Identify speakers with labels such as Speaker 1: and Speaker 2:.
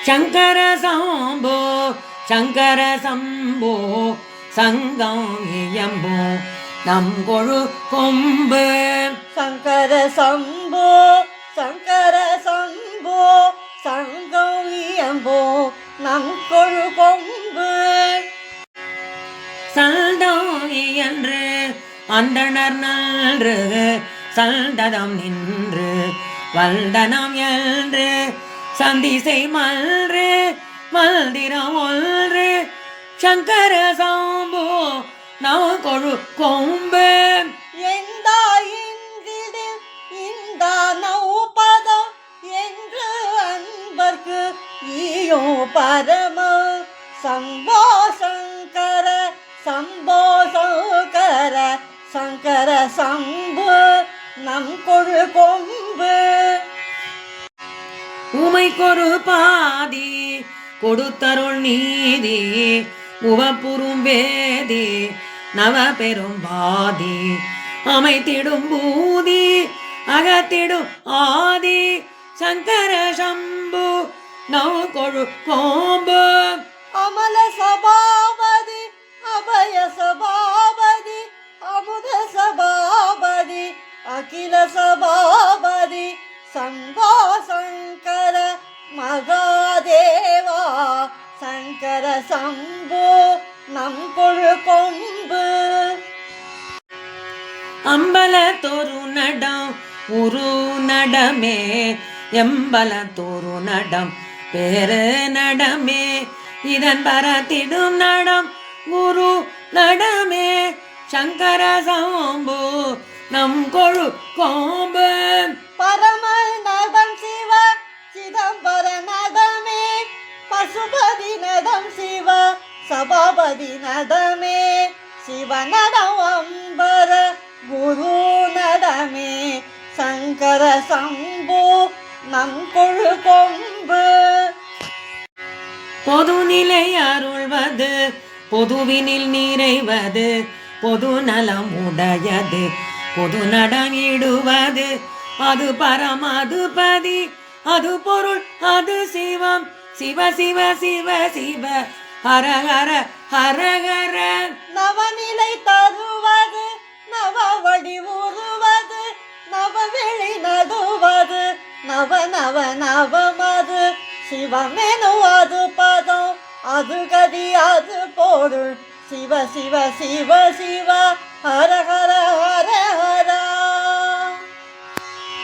Speaker 1: சங்கர சம்போ சங்கர சம்போ சங்கம் இயம்போ நம் கொழு கொம்பு.
Speaker 2: சங்கர சம்போ சங்கர சம்போ சங்கம் இயம்போ நம் கொழு கொம்பு.
Speaker 1: சல்தம் இயன்று அந்தணர் நன்று சல்ததம் நின்று வல்தனம் என்று சந்திசை மல்று மல்திரம் ஒன்று சங்கர சம்போ நவ கொழு கொம்பு.
Speaker 2: எந்தாயின்றில் இந்த நௌபதம் என்று அன்பர்க்கு ஈயோ பரம. சம்போ சங்கர சம்போ சங்கர சங்கர சம்பு நம் கொழு கொம்பு.
Speaker 1: உமைக்கொரு பாதி கொடுத்தருள் நீதி உவப்புறும் வேதி நவ பெரும் பாதி அமைத்திடும் பூதி அகத்திடும் ஆதி சங்கர சம்பு நவ கொழு கோம்பு.
Speaker 2: அமல சபாபதி அபய சபாபதி அமுத சபாபதி அகில சபாபதி சம்போ சங்கர மகாதேவா சங்கர சம்போ நம் கொழு கொம்பு.
Speaker 1: அம்பலத்தொரு நடம் உரு நடமே எம்பல தோரு நடம் பேரு நடமே இதன் பரத்திடும் நடம் குரு நடமே சங்கர சம்போ நம் கொழு கோம்பு.
Speaker 2: பரம நடம் சிவ சிதம்பர நதமே பசுபதி நடம் சிவ சபாபதி நதமே சிவ நடம் அம்பர குரு நடமே சங்கர சம்போ நம் கொழு கொம்பு.
Speaker 1: பொதுநிலை அருள்வது பொதுவினில் நிறைவது பொது நலம் உடையது பொது நடமிடுவது அது பரமதுபதி அது பொருள் அது சிவம் சிவ சிவ சிவ சிவ ஹர ஹர ஹர ஹர.
Speaker 2: நவநிலை தருவது நவ வடிவுருவது நவவெளி நடுவது நவ நவ நவமது சிவமெனுவது பதம் அது கதி அது பொருள் சிவ சிவ சிவ சிவ ஹர ஹர ஹர